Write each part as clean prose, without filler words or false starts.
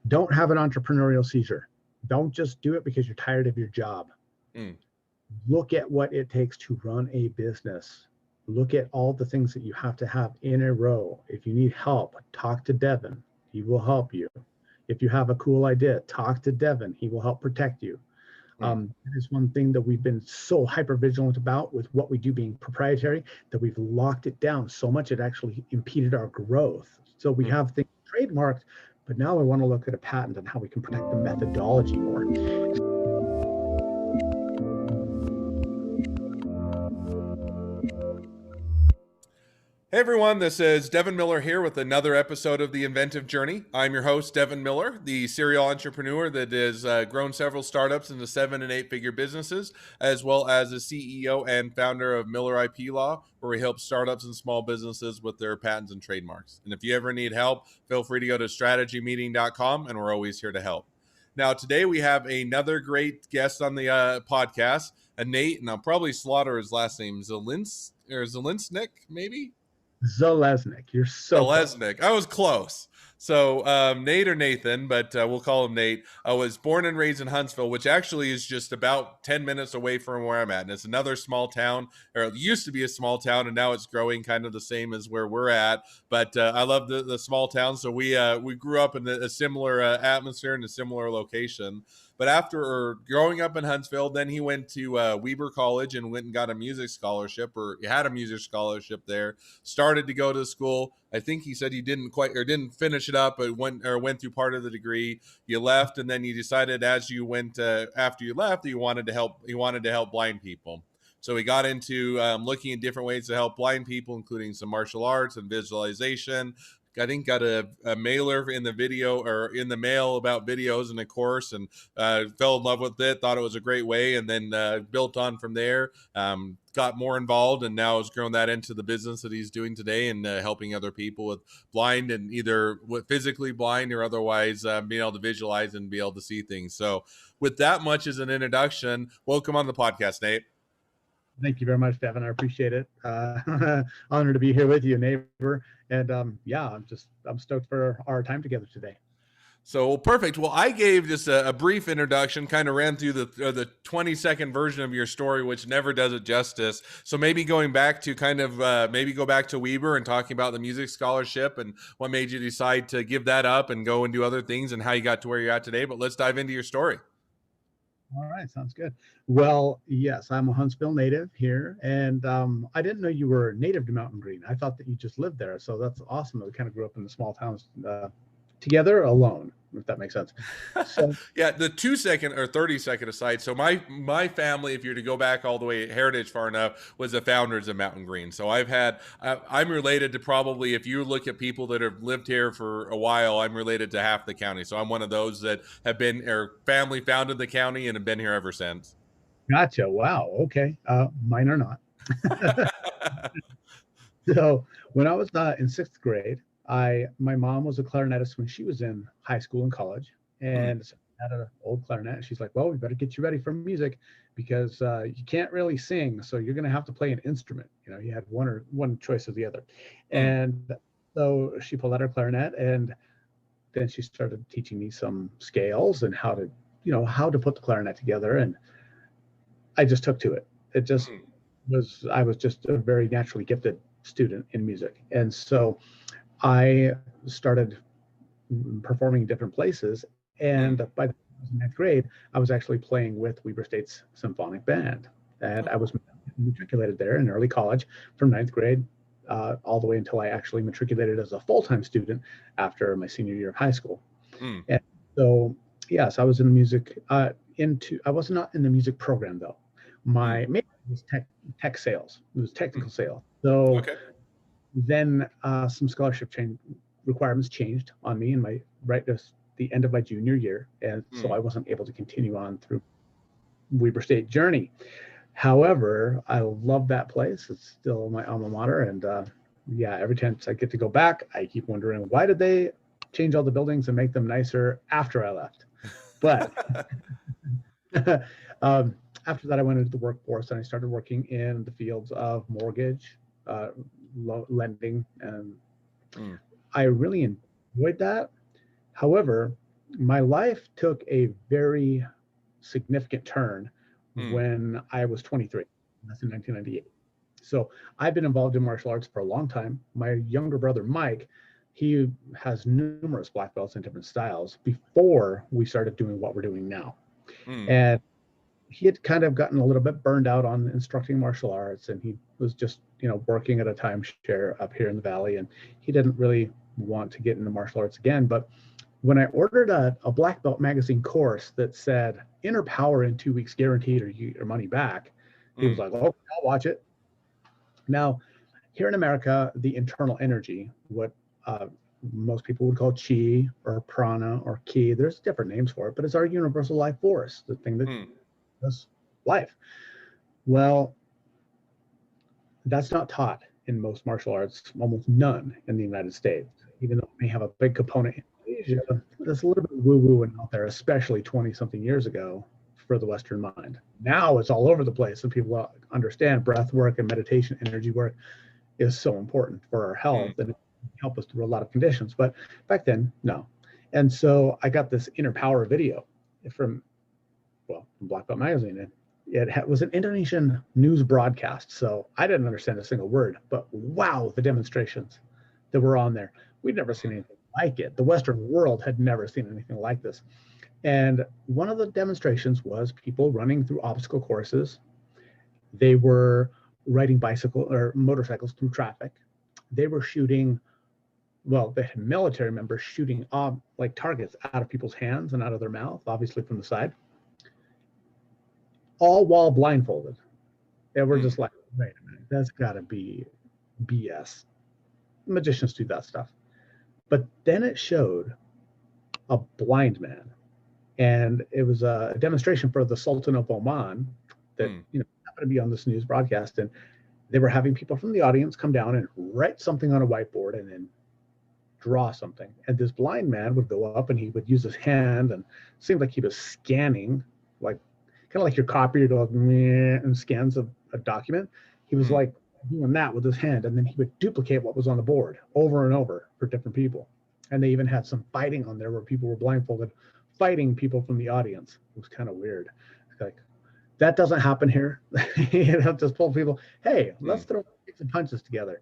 Don't have an entrepreneurial seizure. Don't just do it because you're tired of your job. Mm. Look at what it takes to run a business. Look at all the things that you have to have in a row. If you need help, talk to Devin. He will help you. If you have a cool idea, talk to Devin. He will help protect you. That is one thing that we've been so hyper vigilant about with what we do being proprietary, that we've locked it down so much it actually impeded our growth. So we have things trademarked, but now we want to look at a patent and how we can protect the methodology more. Hey everyone, this is Devin Miller here with another episode of the Inventive Journey. I'm your host, Devin Miller, the serial entrepreneur that has grown several startups into 7- and 8-figure businesses, as well as a CEO and founder of Miller IP Law, where we help startups and small businesses with their patents and trademarks. And if you ever need help, feel free to go to strategymeeting.com, and we're always here to help. Now, today we have another great guest on the podcast, Nate, and I'll probably slaughter his last name, Zeleznick, maybe? Zeleznick, you're so Zeleznick. I was close. So Nate or Nathan, but we'll call him Nate. I was born and raised in Huntsville, which actually is just about 10 minutes away from where I'm at. And it's another small town, or it used to be a small town, and now it's growing kind of the same as where we're at. But I love the small town. So we grew up in a similar atmosphere and a similar location. But after growing up in Huntsville, then he went to Weber College and went and got a music scholarship, or he had a music scholarship there. Started to go to school. I think he said he didn't finish it up, but went through part of the degree. You left, and then you decided as you went after you left that you wanted to help blind people. So he got into looking at different ways to help blind people, including some martial arts and visualization. I think got a mailer in the mail about videos and a course, and fell in love with it, thought it was a great way, and then built on from there, got more involved, and now has grown that into the business that he's doing today, and helping other people with blind and either physically blind or otherwise being able to visualize and be able to see things. So with that much as an introduction, welcome on the podcast, Nate. Thank you very much, Devin. I appreciate it. Honored to be here with you, neighbor. And I'm stoked for our time together today. So perfect. Well, I gave just a brief introduction, kind of ran through the 20-second version of your story, which never does it justice. So maybe going back to go back to Weber and talking about the music scholarship and what made you decide to give that up and go and do other things and how you got to where you're at today. But let's dive into your story. All right, sounds good. Well, yes, I'm a Huntsville native here, and I didn't know you were native to Mountain Green. I thought that you just lived there, so that's awesome. We kind of grew up in the small towns together, alone, if that makes sense. So, yeah, the 2-second or 30-second aside. So my family, if you're to go back all the way heritage far enough, was the founders of Mountain Green. So I'm related to probably, if you look at people that have lived here for a while, I'm related to half the county. So I'm one of those that have been, or family founded the county and have been here ever since. gotcha. Wow. Okay. Mine are not. So when I was in 6th grade, my mom was a clarinetist when she was in high school and college, and so I had an old clarinet. And she's like, "Well, we better get you ready for music because you can't really sing, so you're going to have to play an instrument." You had one choice or the other, and so she pulled out her clarinet, and then she started teaching me some scales and how to put the clarinet together, and I just took to it. It just I was just a very naturally gifted student in music, and so I started performing in different places. And by the 9th grade, I was actually playing with Weber State's Symphonic Band, and I was matriculated there in early college from 9th grade all the way until I actually matriculated as a full-time student after my senior year of high school. And so, yes, I was in the music. I was not in the music program though. My major was tech sales. It was technical sales. So then some scholarship requirements changed on me in right at the end of my junior year, and so I wasn't able to continue on through Weber State journey. However, I love that place. It's still my alma mater, and every chance I get to go back, I keep wondering, why did they change all the buildings and make them nicer after I left? But after that, I went into the workforce and I started working in the fields of mortgage, lending, and I really enjoyed that. However, My life took a very significant turn Mm, when I was 23. That's in 1998. So I've been involved in martial arts for a long time. My younger brother, Mike, he has numerous black belts in different styles before we started doing what we're doing now. mm, And he had kind of gotten a little bit burned out on instructing martial arts, and he was just, working at a timeshare up here in the valley, and he didn't really want to get into martial arts again. But when I ordered a black belt magazine course that said inner power in 2 weeks guaranteed or you get your money back, he was mm, like, "Oh, I'll watch it." Now, here in America, the internal energy, what uh, most people would call chi or prana or ki, there's different names for it, but it's our universal life force, the thing that mm, does life. Well, that's not taught in most martial arts, almost none in the United States, even though it may have a big component in Asia. There's a little bit of woo-woo out there, especially 20 something years ago for the Western mind. Now it's all over the place, and people understand breath work and meditation, energy work is so important for our mm, health and it can help us through a lot of conditions. But back then, no. And so I got this inner power video from, from Black Belt Magazine. And it was an Indonesian news broadcast. So I didn't understand a single word, but wow, the demonstrations that were on there. We'd never seen anything like it. The Western world had never seen anything like this. And one of the demonstrations was people running through obstacle courses. They were riding bicycle or motorcycles through traffic. They were shooting, well, they had military members shooting like targets out of people's hands and out of their mouth, obviously from the side, all while blindfolded. And we're mm, just like, wait a minute, that's got to be BS. Magicians do that stuff. But then it showed a blind man, and it was a demonstration for the Sultan of Oman that mm, happened to be on this news broadcast, and they were having people from the audience come down and write something on a whiteboard and then draw something. And this blind man would go up and he would use his hand, and it seemed like he was scanning, like kind of like your copier goes and scans a document. He was mm, like doing that with his hand, and then he would duplicate what was on the board over and over for different people. And they even had some fighting on there where people were blindfolded fighting people from the audience. It was kind of weird. Like, that doesn't happen here. Just pull people, hey, let's mm, throw some punches together.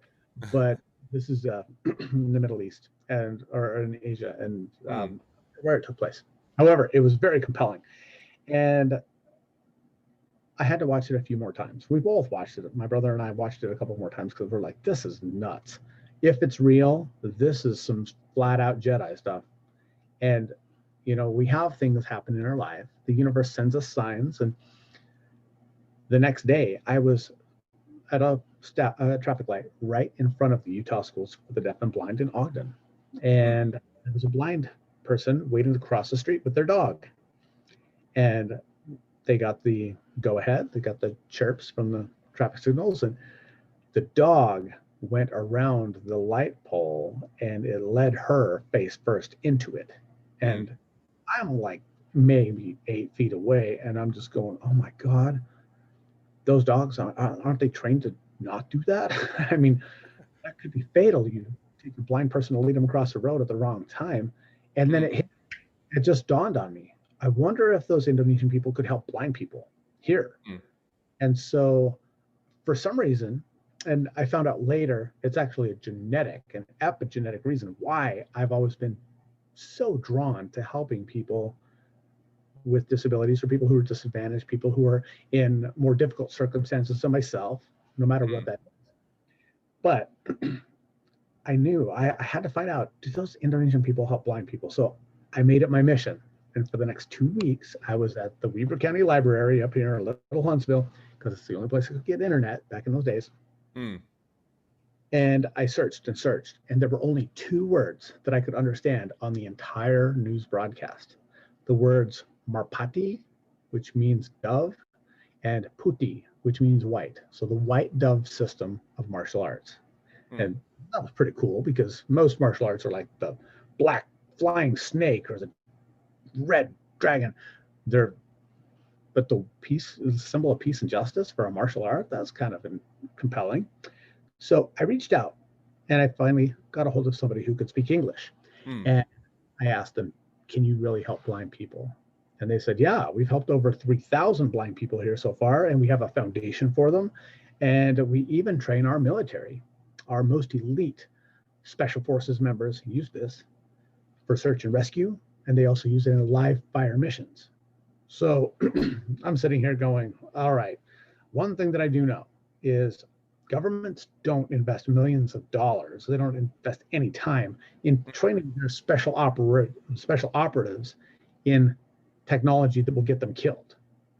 But this is in the Middle East or in Asia, and mm, where it took place. However, it was very compelling, and I had to watch it a few more times. We both watched it. My brother and I watched it a couple more times because we're like, this is nuts. If it's real, this is some flat out Jedi stuff. And we have things happen in our life. The universe sends us signs, and the next day I was at a traffic light right in front of the Utah Schools for the Deaf and Blind in Ogden. mm, And there was a blind person waiting to cross the street with their dog. And they got the go ahead, they got the chirps from the traffic signals, and the dog went around the light pole and it led her face first into it. mm, And I'm like maybe 8 feet away, and I'm just going, oh my God, those dogs aren't they trained to not do that? I mean, that could be fatal. You take a blind person to lead them across the road at the wrong time. And then mm, it just dawned on me. I wonder if those Indonesian people could help blind people here. mm, And so for some reason, and I found out later, it's actually a genetic and epigenetic reason why I've always been so drawn to helping people with disabilities or people who are disadvantaged, people who are in more difficult circumstances than myself, no matter what mm, that is. But I knew I had to find out, do those Indonesian people help blind people? So I made it my mission. And for the next 2 weeks, I was at the Weber County Library up here in Little Huntsville, because it's the only place I could get internet back in those days. mm, And I searched and searched, and there were only 2 words that I could understand on the entire news broadcast. The words marpati, which means dove, and puti, which means white. So the white dove system of martial arts. mm, And that was pretty cool because most martial arts are like the black flying snake or the red dragon. They're but the peace is a symbol of peace and justice for a martial art. That's kind of compelling. So I reached out and I finally got a hold of somebody who could speak English. mm, And I asked him, can you really help blind people? And they said, yeah, we've helped over 3,000 blind people here so far, and we have a foundation for them. And we even train our military. Our most elite special forces members use this for search and rescue, and they also use it in live fire missions. So I'm sitting here going, all right, one thing that I do know is governments don't invest millions of dollars. They don't invest any time in training their special operatives in technology that will get them killed.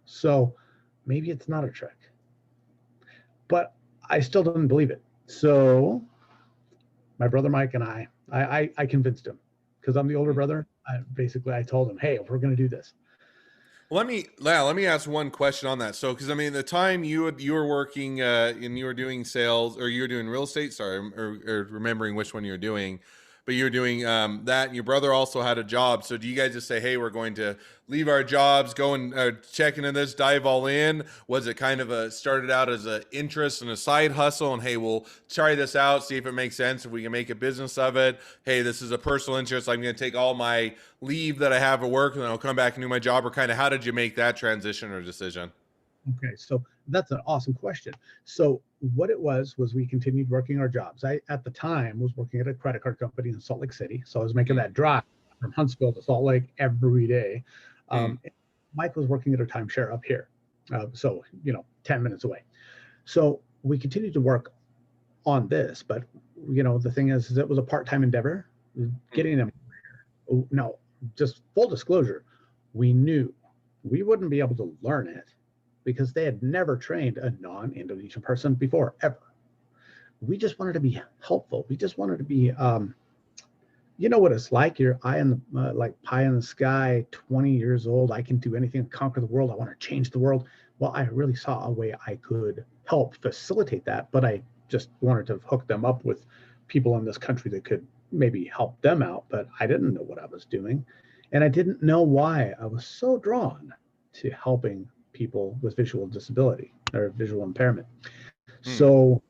So maybe it's not a trick. But I still didn't believe it. So my brother Mike and I convinced him, because I'm the older brother. I told him, hey, if we're going to do this. Let me ask one question on that. So, because I mean, the time you were working and you were doing sales, or you were doing real estate. Sorry, or remembering which one you were doing, but you were doing that, and your brother also had a job. So, do you guys just say, "Hey, we're going to leave our jobs, go and check into this, dive all in"? Was it kind of started out as an interest and a side hustle, and hey, we'll try this out, see if it makes sense, if we can make a business of it. Hey, this is a personal interest. I'm going to take all my leave that I have at work, and then I'll come back and do my job. Or kind of, how did you make that transition or decision? Okay, so that's an awesome question. So what it was we continued working our jobs. I, at the time, was working at a credit card company in Salt Lake City. So I was making that drive from Huntsville to Salt Lake every day. Mike was working at a timeshare up here. So, 10 minutes away. So we continued to work on this, but, the thing is it was a part-time endeavor. Getting them. No, just full disclosure, we knew we wouldn't be able to learn it because they had never trained a non-Indonesian person before, ever. We just wanted to be helpful. We just wanted to be, you know what it's like. You're eye in the, like pie in the sky, 20 years old. I can do anything, conquer the world. I want to change the world. Well, I really saw a way I could help facilitate that, but I just wanted to hook them up with people in this country that could maybe help them out, but I didn't know what I was doing. And I didn't know why I was so drawn to helping people with visual disability or visual impairment. So,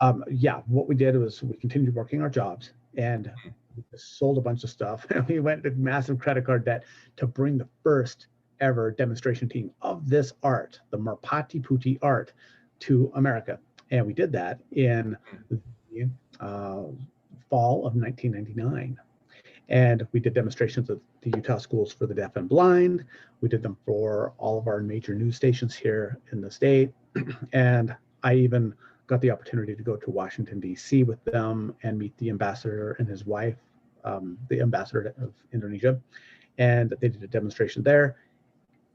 what we did was we continued working our jobs, and we sold a bunch of stuff. And we went to massive credit card debt to bring the first ever demonstration team of this art, the Merpati Putih art, to America. And we did that in the fall of 1999. And we did demonstrations at the Utah schools for the deaf and blind. We did them for all of our major news stations here in the state. And I even got the opportunity to go to Washington, D.C. with them and meet the ambassador and his wife, the ambassador of Indonesia. And they did a demonstration there.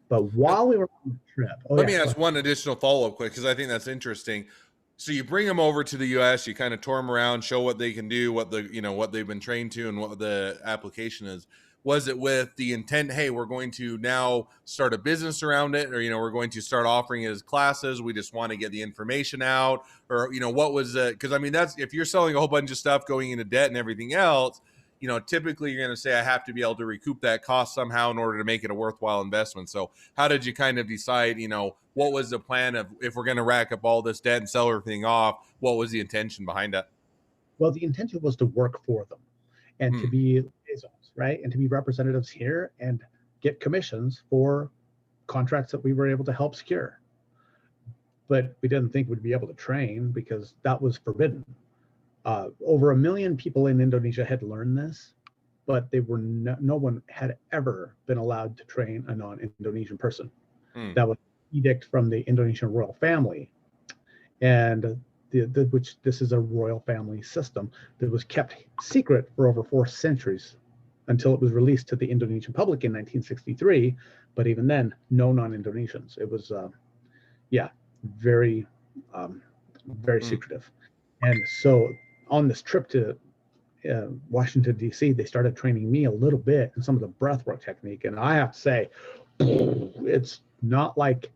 But while we were on the trip, let me ask one additional follow-up quick, because I think that's interesting. So you bring them over to the U.S., you kind of tour them around, show what they can do, what they've been trained to, and what the application is. Was it with the intent, hey, we're going to now start a business around it, or we're going to start offering it as classes? We just want to get the information out, or what was it? Because I mean, that's if you're selling a whole bunch of stuff, going into debt and everything else. Typically you're going to say, I have to be able to recoup that cost somehow in order to make it a worthwhile investment. So how did you kind of decide, what was the plan of, if we're going to rack up all this debt and sell everything off, what was the intention behind it? Well, the intention was to work for them and to be liaisons, right? And to be representatives here and get commissions for contracts that we were able to help secure. But we didn't think we'd be able to train because that was forbidden. Over 1 million people in Indonesia had learned this, but they were no one had ever been allowed to train a non-Indonesian person. That was an edict from the Indonesian royal family, and which this is a royal family system that was kept secret for over 4 centuries until it was released to the Indonesian public in 1963. But even then, no non-Indonesians. It was, very, very secretive. And so on this trip to Washington, D.C., they started training me a little bit in some of the breathwork technique. And I have to say, it's not like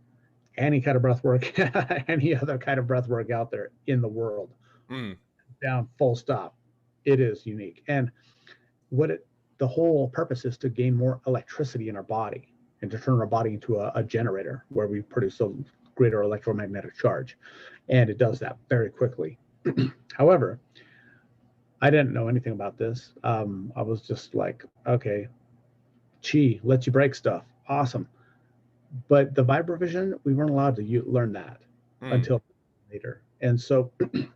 any kind of breathwork, any other kind of breathwork out there in the world. Down, full stop. It is unique. And the whole purpose is to gain more electricity in our body and to turn our body into a generator where we produce a greater electromagnetic charge. And it does that very quickly. However, I didn't know anything about this. I was just like, okay, Chi lets you break stuff. Awesome. But the vibrovision, we weren't allowed to learn that Mm. until later. And so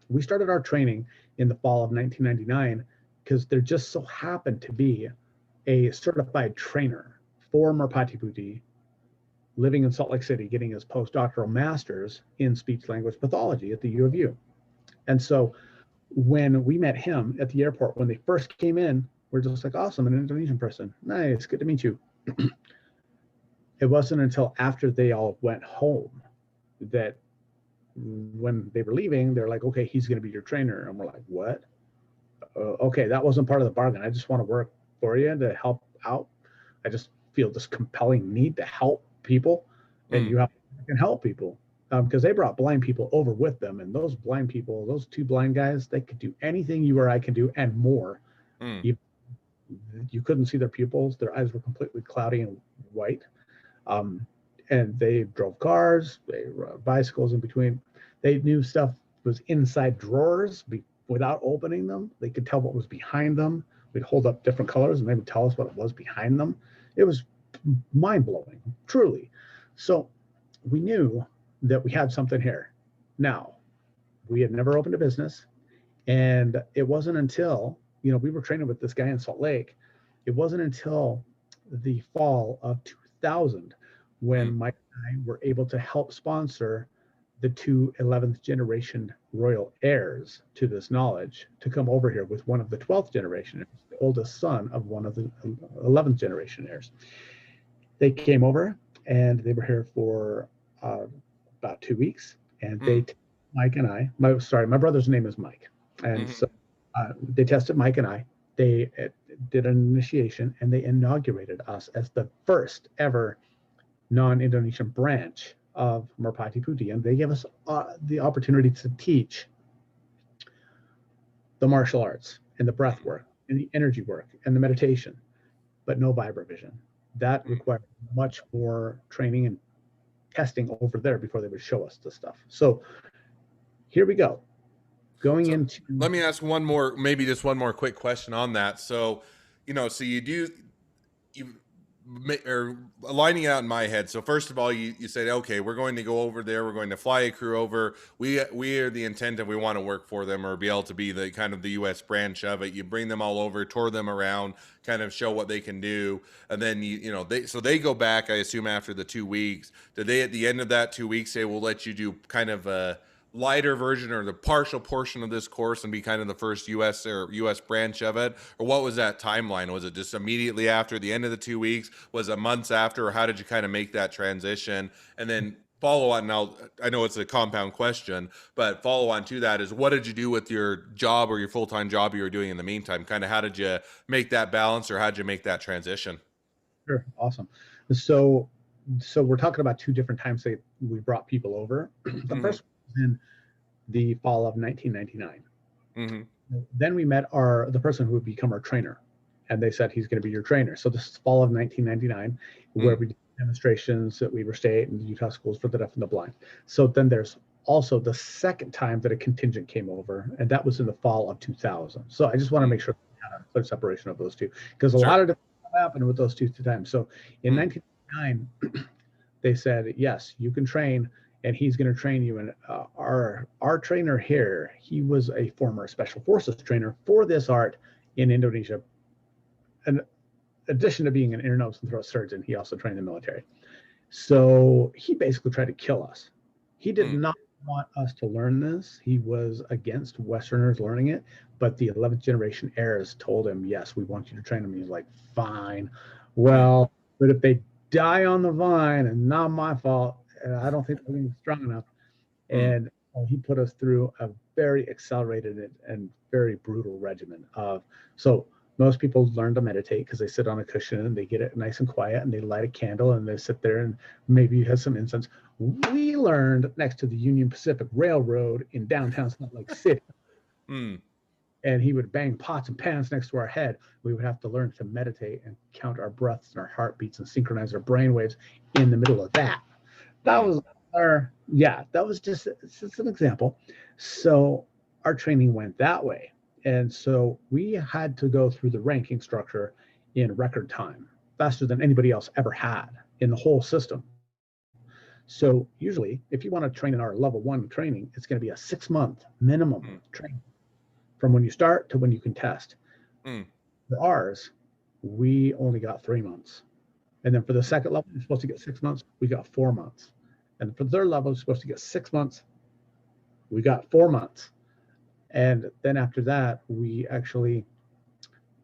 we started our training in the fall of 1999 because there just so happened to be a certified trainer for Merpati living in Salt Lake City, getting his postdoctoral master's in speech language pathology at the U of U. And so when we met him at the airport, when they first came in, we're just like, awesome, an Indonesian person. Nice, good to meet you. It wasn't until after they all went home that when they were leaving, they're like, okay, he's going to be your trainer. And we're like, what? Okay, that wasn't part of the bargain. I just want to work for you to help out. I just feel this compelling need to help people, and you have to help people because they brought blind people over with them. And those blind people, those two blind guys, they could do anything you or I can do and more. You couldn't see their pupils. Their eyes were completely cloudy and white. And they drove cars, they rode bicycles in between. They knew stuff was inside drawers without opening them. They could tell what was behind them. We'd hold up different colors and they would tell us what it was behind them. It was mind-blowing, truly. So we knew that we had something here. Now, we had never opened a business, and it wasn't until, we were training with this guy in Salt Lake. It wasn't until the fall of 2000 when Mike and I were able to help sponsor the two 11th generation royal heirs to this knowledge to come over here with one of the 12th generation heirs, the oldest son of one of the 11th generation heirs. They came over and they were here for about 2 weeks, and they Mike and I, my brother's name is Mike, and so they tested Mike and I. They did an initiation, and they inaugurated us as the first ever non-Indonesian branch of Merpati Putih, and they gave us the opportunity to teach the martial arts and the breath work and the energy work and the meditation, but no vibrovision. That required much more training and testing over there before they would show us the stuff. So here we go. Let me ask maybe just one more quick question on that. So, so you are lining it out in my head. So first of all, you said, okay, we're going to go over there. We're going to fly a crew over. We are the intent of we want to work for them or be able to be the kind of the U.S. branch of it. You bring them all over, tour them around, kind of show what they can do. And then, they go back, I assume after the 2 weeks. Did they at the end of that 2 weeks say, we'll let you do kind of a lighter version or the partial portion of this course and be kind of the first U.S. branch of it? Or what was that timeline? Was it just immediately after the end of the 2 weeks? Was it months after? Or how did you kind of make that transition? And then follow on, I know it's a compound question, but follow on to that is, what did you do with your job or your full-time job you were doing in the meantime? Kind of how did you make that balance, or how did you make that transition? Sure. Awesome. So we're talking about two different times that we brought people over. The first was in the fall of 1999. Then we met the person who would become our trainer, and they said he's going to be your trainer. So this is fall of 1999, where we did demonstrations at Weber State and the Utah schools for the deaf and the blind. So then there's also the second time that a contingent came over, and that was in the fall of 2000. So I just want to make sure we had a clear separation of those two, because a lot of different stuff happened with those two times. So in 1999, they said, yes, you can train, and he's going to train you. And our trainer here, he was a former special forces trainer for this art in Indonesia. In addition to being an ear, nose, and throat surgeon, he also trained the military. So he basically tried to kill us. He did not want us to learn this. He was against Westerners learning it, but the 11th generation heirs told him, yes, we want you to train them. He's like, fine. Well, but if they die on the vine, and not my fault, and I don't think they're going to be strong enough. And he put us through a very accelerated and very brutal regimen of, so most people learn to meditate because they sit on a cushion and they get it nice and quiet, and they light a candle and they sit there and maybe have some incense. We learned next to the Union Pacific Railroad in downtown Salt Lake City. And he would bang pots and pans next to our head. We would have to learn to meditate and count our breaths and our heartbeats and synchronize our brain waves in the middle of that. That was that was just an example. So our training went that way. And so we had to go through the ranking structure in record time. faster than anybody else ever had in the whole system. So usually, if you want to train in our level 1 training, it's going to be a 6-month minimum training from when you start to when you can test. For ours, we only got 3 months. And then for the second level, you're supposed to get 6 months. We got 4 months. And for the third level, you're supposed to get 6 months. We got 4 months. And then after that, we actually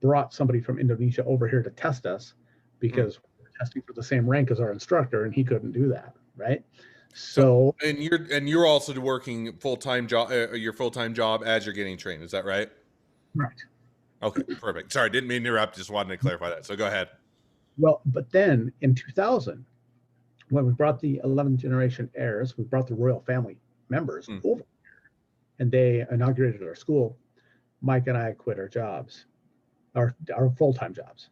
brought somebody from Indonesia over here to test us because we're testing for the same rank as our instructor, and he couldn't do that, right? So and you're also working full-time job, your full-time job as you're getting trained. Is that right? right. Okay, perfect. Sorry, didn't mean to interrupt. Just wanted to clarify that. So go ahead. Well, but then in 2000, when we brought the 11th generation heirs, we brought the royal family members over here, and they inaugurated our school. Mike and I quit our jobs, our full-time jobs,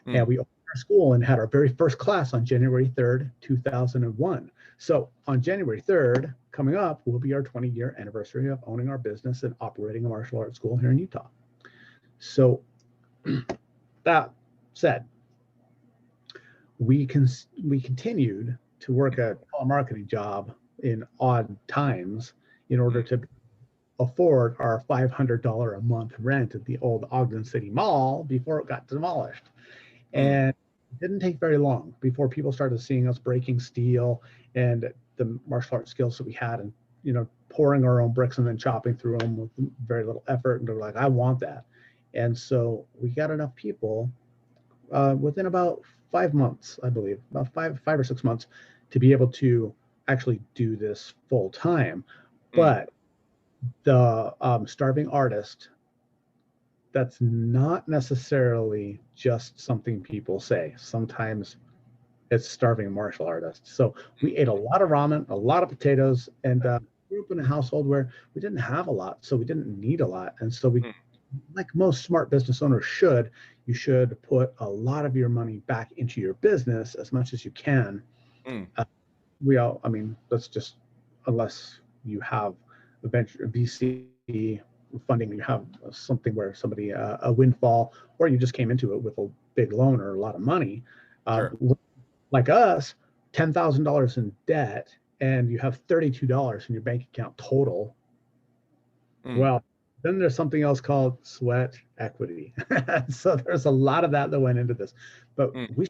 and we opened our school and had our very first class on January 3rd, 2001. So on January 3rd, coming up, will be our 20-year anniversary of owning our business and operating a martial arts school here in Utah. So that said, we continued to work a telemarketing job in odd times in order to afford our $500 a month rent at the old Ogden City Mall before it got demolished. And it didn't take very long before people started seeing us breaking steel and the martial arts skills that we had, and pouring our own bricks and then chopping through them with very little effort. And they're like, I want that. And so we got enough people within about 5 months, I believe, about five or 6 months, to be able to actually do this full time. But the starving artist, that's not necessarily just something people say. Sometimes it's starving martial artist. So we ate a lot of ramen, a lot of potatoes, and grew up in a household where we didn't have a lot, so we didn't need a lot. And so we, like most smart business owners should, you should put a lot of your money back into your business as much as you can. That's just, unless you have a VC funding, you have something where somebody, a windfall, or you just came into it with a big loan or a lot of money. Like us, $10,000 in debt, and you have $32 in your bank account total. Well, then there's something else called sweat equity. So there's a lot of that went into this, but we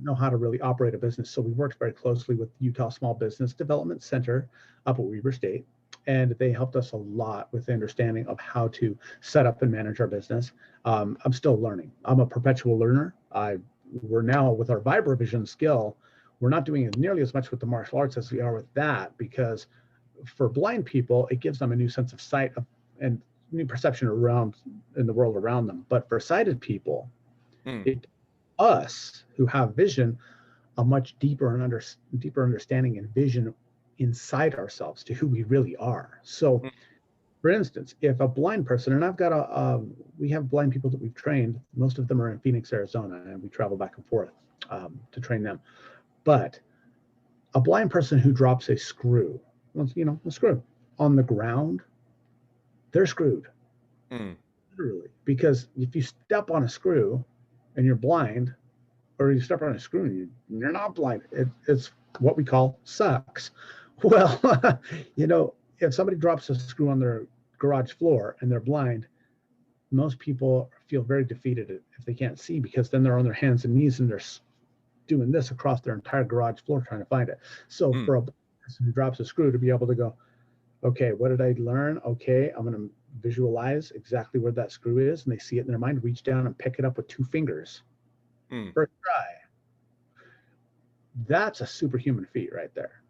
know how to really operate a business. So we worked very closely with Utah Small Business Development Center up at Weber State, and they helped us a lot with the understanding of how to set up and manage our business. I'm still learning. I'm a perpetual learner. We're now, with our VibraVision skill, we're not doing nearly as much with the martial arts as we are with that, because for blind people, it gives them a new sense of sight and new perception around in the world around them. But for sighted people, us who have vision, a much deeper understanding and vision inside ourselves to who we really are. So for instance, if a blind person, and I've got we have blind people that we've trained, most of them are in Phoenix, Arizona, and we travel back and forth to train them. But a blind person who drops a screw, a screw on the ground, they're screwed. Literally. Because if you step on a screw and you're blind, or you step on a screw and you're not blind, it's what we call sucks. Well, if somebody drops a screw on their garage floor and they're blind, most people feel very defeated if they can't see, because then they're on their hands and knees and they're doing this across their entire garage floor trying to find it. So for a person who drops a screw to be able to go, okay, what did I learn? Okay, I'm going to visualize exactly where that screw is, and they see it in their mind, reach down and pick it up with 2 fingers. First try. That's a superhuman feat right there.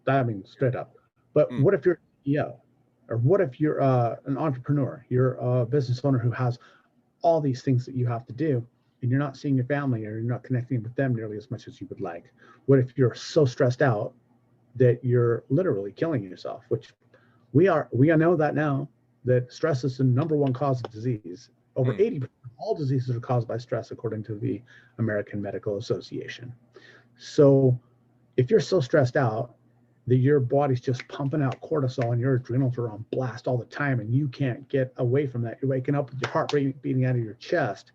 I mean, straight up. But what if you're a CEO? Or what if you're an entrepreneur? You're a business owner who has all these things that you have to do, and you're not seeing your family, or you're not connecting with them nearly as much as you would like. What if you're so stressed out that you're literally killing yourself? Which we know that now, that stress is the #1 cause of disease. Over 80% of all diseases are caused by stress, according to the American Medical Association. So if you're so stressed out that your body's just pumping out cortisol and your adrenals are on blast all the time, and you can't get away from that, you're waking up with your heart rate beating out of your chest.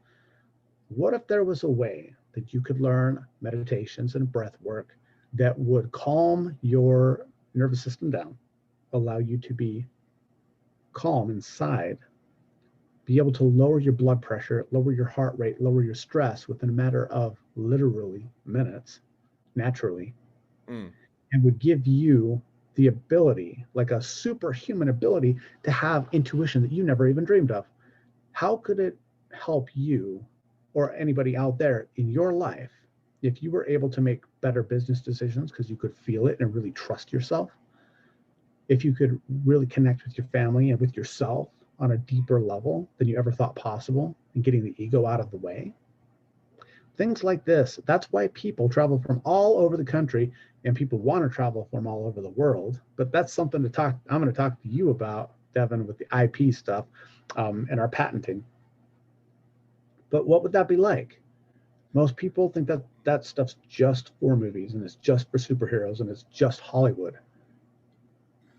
What if there was a way that you could learn meditations and breath work that would calm your nervous system down, allow you to be calm inside, be able to lower your blood pressure, lower your heart rate, lower your stress within a matter of literally minutes, naturally, Mm. and would give you the ability, like a superhuman ability, to have intuition that you never even dreamed of. How could it help you or anybody out there in your life if you were able to make better business decisions because you could feel it and really trust yourself? If you could really connect with your family and with yourself on a deeper level than you ever thought possible and getting the ego out of the way? Things like this. That's why people travel from all over the country and people want to travel from all over the world. But that's something to talk. I'm going to talk to you about, Devin, with the IP stuff and our patenting. But what would that be like? Most people think that that stuff's just for movies and it's just for superheroes and it's just Hollywood.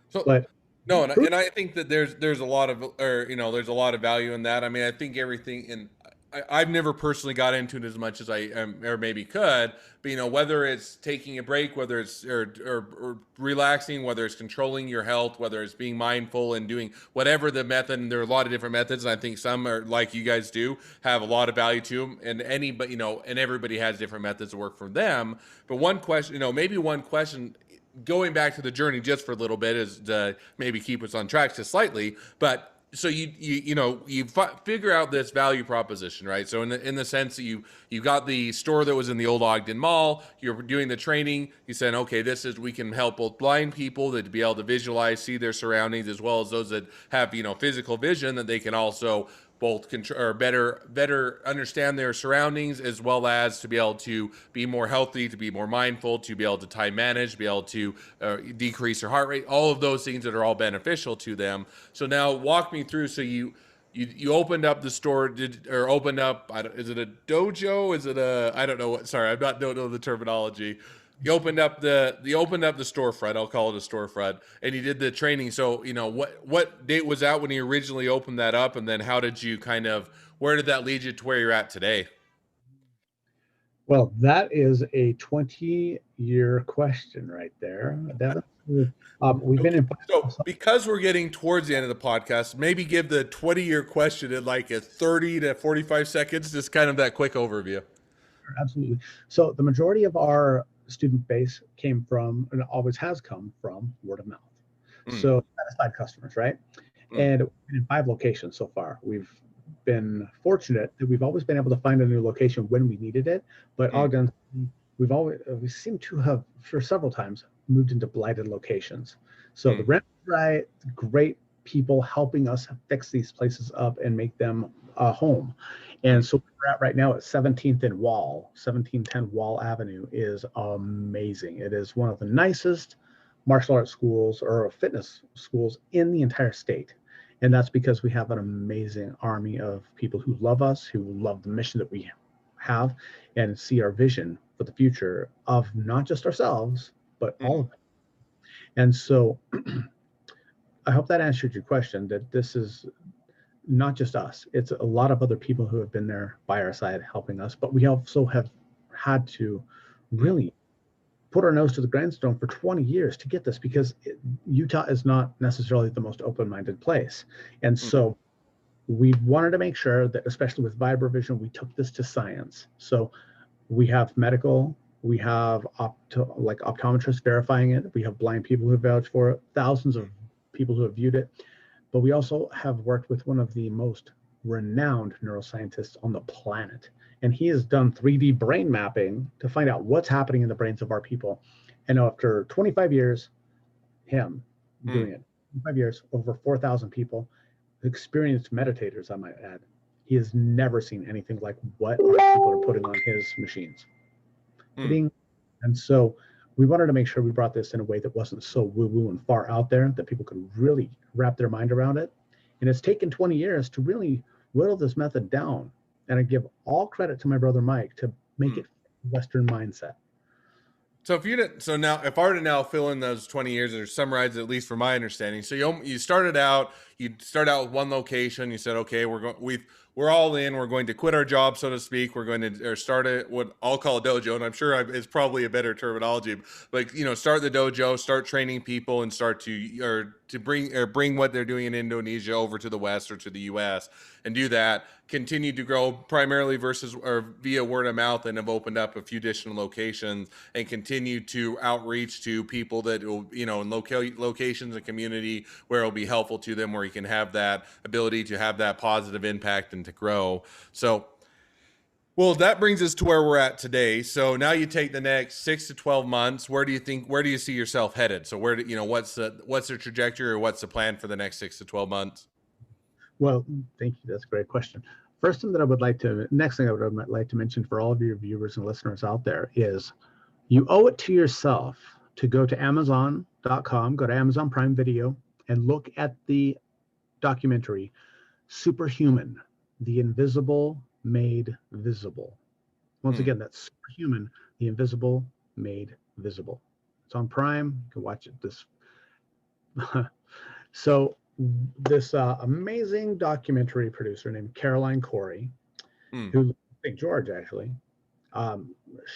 So But no, and I think that there's a lot of, or there's a lot of value in that. I mean, I think everything, and I've never personally got into it as much as I or maybe could, but whether it's taking a break, whether it's or relaxing, whether it's controlling your health, whether it's being mindful and doing whatever the method. And there are a lot of different methods, and I think some are like you guys do have a lot of value to them, and but and everybody has different methods that work for them. But one question, maybe one question, going back to the journey just for a little bit, is to maybe keep us on track just slightly. But so you figure out this value proposition, right? So in the sense that you got the store that was in the old Ogden Mall, you're doing the training, you said, okay, we can help both blind people that to be able to visualize, see their surroundings, as well as those that have physical vision, that they can also both or better understand their surroundings, as well as to be able to be more healthy, to be more mindful, to be able to time manage, be able to decrease their heart rate, all of those things that are all beneficial to them. So now walk me through. So you opened up the store, or opened up, is it a dojo? Is it I don't know what, sorry, don't know the terminology. You opened up the storefront. I'll call it a storefront, and you did the training. So what date was that when you originally opened that up, and then how did you where did that lead you to where you're at today? Well, that is a 20-year question right there, Devin. We've been Okay, in. so because we're getting towards the end of the podcast, maybe give the 20-year question in like a 30 to 45 seconds, just kind of that quick overview. Absolutely. So the majority of our student base came from, and always has come from, word of mouth. So satisfied customers, right? And in 5 locations so far. We've been fortunate that we've always been able to find a new location when we needed it. But Ogden, we seem to have, for several times, moved into blighted locations. So the rent is right, great people helping us fix these places up and make them a home. And so we're at right now at 17th and Wall, 1710 Wall Avenue is amazing. It is one of the nicest martial arts schools or fitness schools in the entire state. And that's because we have an amazing army of people who love us, who love the mission that we have, and see our vision for the future of not just ourselves, but all of it. And so I hope that answered your question, that this is not just us. It's a lot of other people who have been there by our side helping us, but we also have had to really put our nose to the grindstone for 20 years to get this, because Utah is not necessarily the most open-minded place. And so we wanted to make sure that, especially with VibraVision, we took this to science. So we have medical, we have optometrists verifying it, we have blind people who vouch for it, thousands of people who have viewed it. But we also have worked with one of the most renowned neuroscientists on the planet. And he has done 3D brain mapping to find out what's happening in the brains of our people. And after 25 years, him doing it, 25 years, over 4,000 people, experienced meditators, I might add, he has never seen anything like what people are putting on his machines. And so we wanted to make sure we brought this in a way that wasn't so woo-woo and far out there, that people could really wrap their mind around it. And it's taken 20 years to really whittle this method down. And I give all credit to my brother Mike to make it Western mindset. So now, if I were to now fill in those 20 years, or summarize it, at least from my understanding. So you started out with one location. You said, okay, we're we're all in. We're going to quit our job, so to speak. We're going to start what I'll call a dojo, and I'm sure it's probably a better terminology. But start the dojo, start training people, and start to bring what they're doing in Indonesia over to the West or to the U.S. and do that. Continue to grow primarily via word of mouth, and have opened up a few additional locations, and continue to outreach to people that will, in locations and community where it'll be helpful to them, where you can have that ability to have that positive impact and to grow. So, well, that brings us to where we're at today. So now you take the next 6 to 12 months. Where do you see yourself headed? So what's the trajectory, or what's the plan for the next 6 to 12 months? Well, thank you. That's a great question. Next thing I would like to mention for all of your viewers and listeners out there is, you owe it to yourself to go to Amazon.com, go to Amazon Prime Video, and look at the documentary Superhuman, The Invisible Made Visible. Once again, that's Superhuman, The Invisible Made Visible. It's on Prime. You can watch it. So this amazing documentary producer named Caroline Corey, who St. George actually,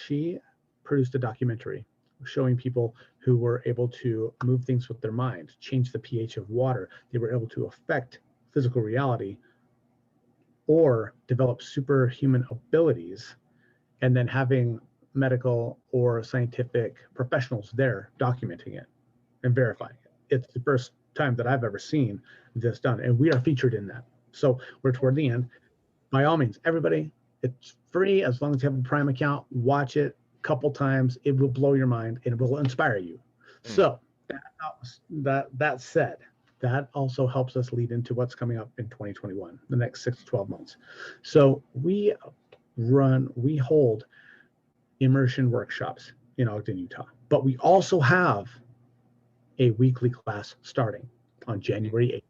she produced a documentary showing people who were able to move things with their mind, change the pH of water. They were able to affect physical reality or develop superhuman abilities, and then having medical or scientific professionals there documenting it and verifying it. It's the first time that I've ever seen this done, and we are featured in that. So we're toward the end. By all means, everybody, it's free as long as you have a Prime account. Watch it a couple times. It will blow your mind and it will inspire you. So that said, that also helps us lead into what's coming up in 2021, the next 6 to 12 months. So we hold immersion workshops in Ogden, Utah, but we also have a weekly class starting on January 8th.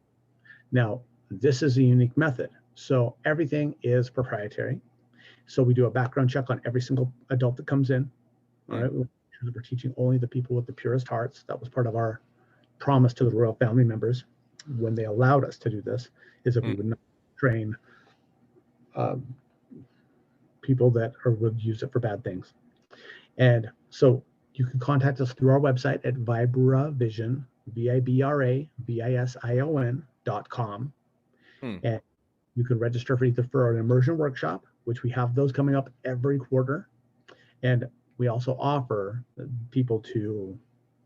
Now, this is a unique method. So everything is proprietary. So we do a background check on every single adult that comes in. All right. We're teaching only the people with the purest hearts. That was part of our promise to the royal family members when they allowed us to do this, is that we would not train people that would use it for bad things. And so you can contact us through our website at vibravision, vibravision.com. And you can register for an immersion workshop, which we have those coming up every quarter. And we also offer people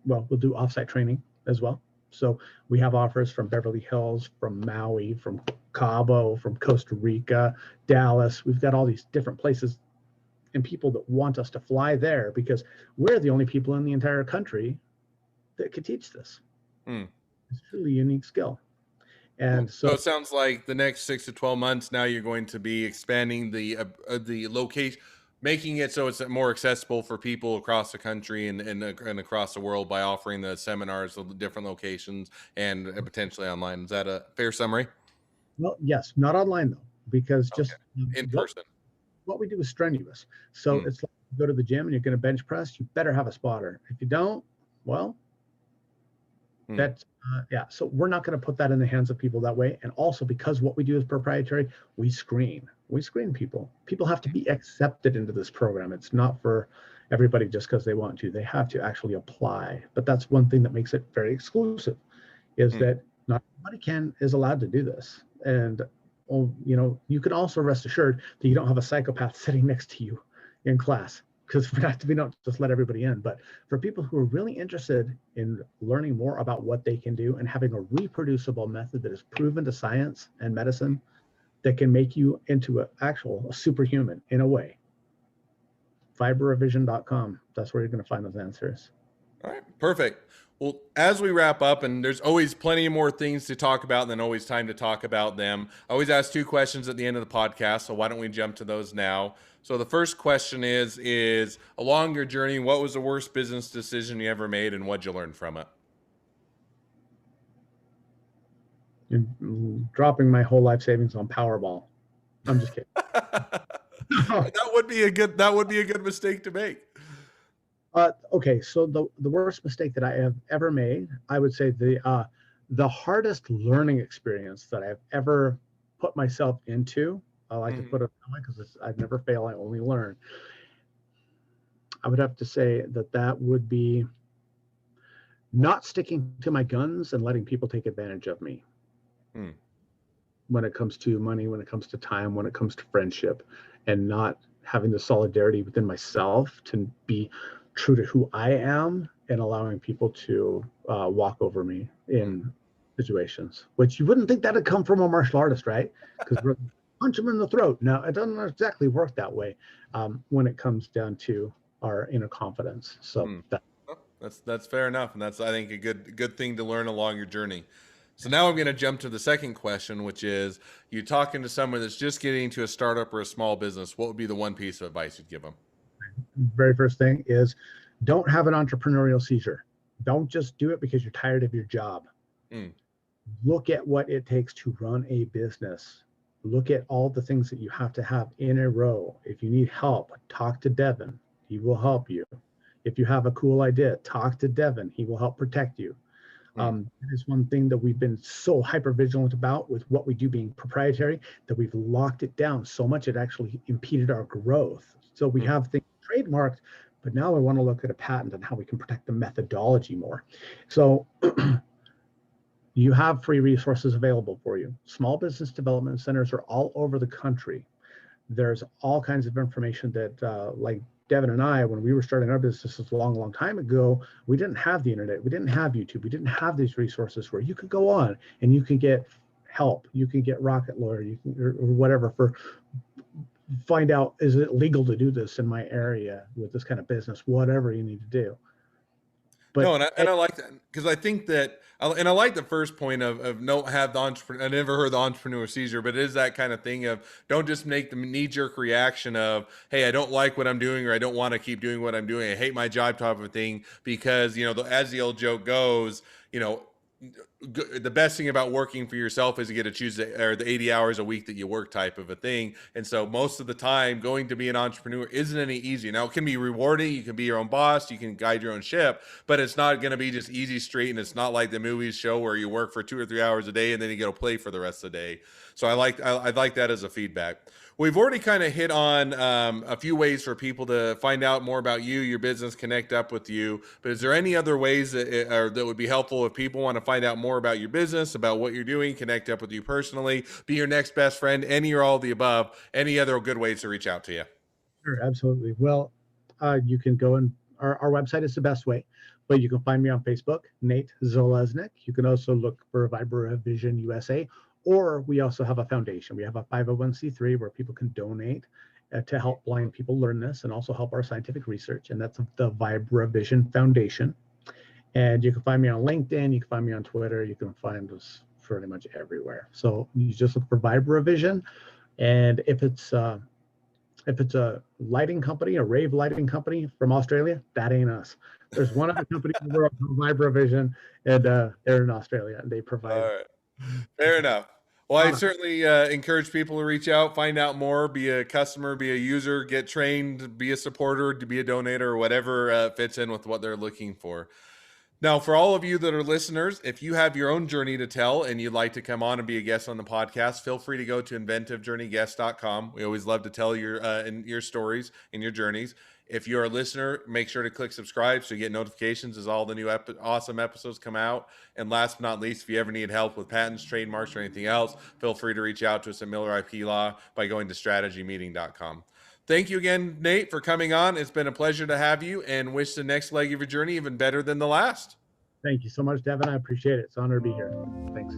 we'll do offsite training as well. So we have offers from Beverly Hills, from Maui, from Cabo, from Costa Rica, Dallas. We've got all these different places and people that want us to fly there, because we're the only people in the entire country that could teach this. It's a truly unique skill. And so it sounds like the next 6 to 12 months, now you're going to be expanding the location, making it so it's more accessible for people across the country and across the world by offering the seminars of the different locations and potentially online. Is that a fair summary? Well, yes, not online though, because just in person. What we do is strenuous. So it's like you go to the gym and you're going to bench press, you better have a spotter. If you don't, well, that's so we're not going to put that in the hands of people that way. And also, because what we do is proprietary, we screen people. People have to be accepted into this program. It's not for everybody just because they want to. They have to actually apply. But that's one thing that makes it very exclusive, is that not everybody is allowed to do this. And you can also rest assured that you don't have a psychopath sitting next to you in class, because we don't just let everybody in. But for people who are really interested in learning more about what they can do and having a reproducible method that is proven to science and medicine that can make you into a superhuman in a way, vibravision.com. That's where you're going to find those answers. All right, perfect. Well, as we wrap up, and there's always plenty more things to talk about, and then always time to talk about them, I always ask 2 questions at the end of the podcast, so why don't we jump to those now? So the first question is along your journey, what was the worst business decision you ever made, and what'd you learn from it? Dropping my whole life savings on Powerball. I'm just kidding. That would be a good mistake to make. Okay, so the worst mistake that I have ever made, I would say the hardest learning experience that I've ever put myself into I like to put it that way because I never fail. I only learn. I would have to say that that would be not sticking to my guns and letting people take advantage of me. Hmm. When it comes to money, when it comes to time, when it comes to friendship, and not having the solidarity within myself to be true to who I am and allowing people to walk over me in situations, which you wouldn't think that'd come from a martial artist, right? Because we're punch them in the throat. No, it doesn't exactly work that way when it comes down to our inner confidence. So that's fair enough, and that's, I think, a good thing to learn along your journey. So now I'm going to jump to the second question, which is, you're talking to someone that's just getting into a startup or a small business. What would be the one piece of advice you'd give them? very first thing is, don't have an entrepreneurial seizure. Don't just do it because you're tired of your job. Look at what it takes to run a business. Look at all the things that you have to have in a row. If you need help, talk to Devin. He will help you. If you have a cool idea, talk to Devin. He will help protect you. That is one thing that we've been so hyper vigilant about with what we do being proprietary, that we've locked it down so much it actually impeded our growth. So we have things trademarked, but now I want to look at a patent and how we can protect the methodology more. So you have free resources available for you. Small business development centers are all over the country. There's all kinds of information that, like Devin and I, when we were starting our businesses a long, long time ago, we didn't have the internet, we didn't have YouTube, we didn't have these resources where you could go on and you can get help, you can get Rocket Lawyer, you can, or whatever, for find out, is it legal to do this in my area with this kind of business, whatever you need to do. But no, and I like that, because I think that, and I like the first point of don't have the entrepreneur. I never heard the entrepreneur seizure, but it is that kind of thing of, don't just make the knee jerk reaction of, hey, I don't like what I'm doing, or I don't want to keep doing what I'm doing, I hate my job, type of thing, because, as the old joke goes, the best thing about working for yourself is you get to choose the 80 hours a week that you work, type of a thing. And so most of the time, going to be an entrepreneur isn't any easier. Now, it can be rewarding. You can be your own boss. You can guide your own ship, but it's not going to be just easy straight. And it's not like the movies show where you work for 2 or 3 hours a day and then you get to play for the rest of the day. So I like that as a feedback. We've already kind of hit on a few ways for people to find out more about you, your business, connect up with you. But is there any other ways that would be helpful if people want to find out more about your business, about what you're doing, connect up with you personally, be your next best friend, any or all of the above? Any other good ways to reach out to you? Sure, absolutely. Well, you can go and our website is the best way, but you can find me on Facebook, Nate Zeleznick. You can also look for VibraVision USA, or we also have a foundation. We have a 501c3 where people can donate to help blind people learn this and also help our scientific research. And that's the VibraVision Foundation. And you can find me on LinkedIn. You can find me on Twitter. You can find us pretty much everywhere. So you just look for VibraVision. And if it's a lighting company, a rave lighting company from Australia, that ain't us. There's one other company in the world called VibraVision, and they're in Australia, and they provide. All right. Fair enough. Well, I certainly encourage people to reach out, find out more, be a customer, be a user, get trained, be a supporter, to be a donator, or whatever fits in with what they're looking for. Now, for all of you that are listeners, if you have your own journey to tell and you'd like to come on and be a guest on the podcast, feel free to go to inventivejourneyguest.com. We always love to tell your stories and your journeys. If you're a listener, make sure to click subscribe so you get notifications as all the new awesome episodes come out. And last but not least, if you ever need help with patents, trademarks, or anything else, feel free to reach out to us at Miller IP Law by going to strategymeeting.com. Thank you again, Nate, for coming on. It's been a pleasure to have you, and wish the next leg of your journey even better than the last. Thank you so much, Devin. I appreciate it. It's an honor to be here. Thanks.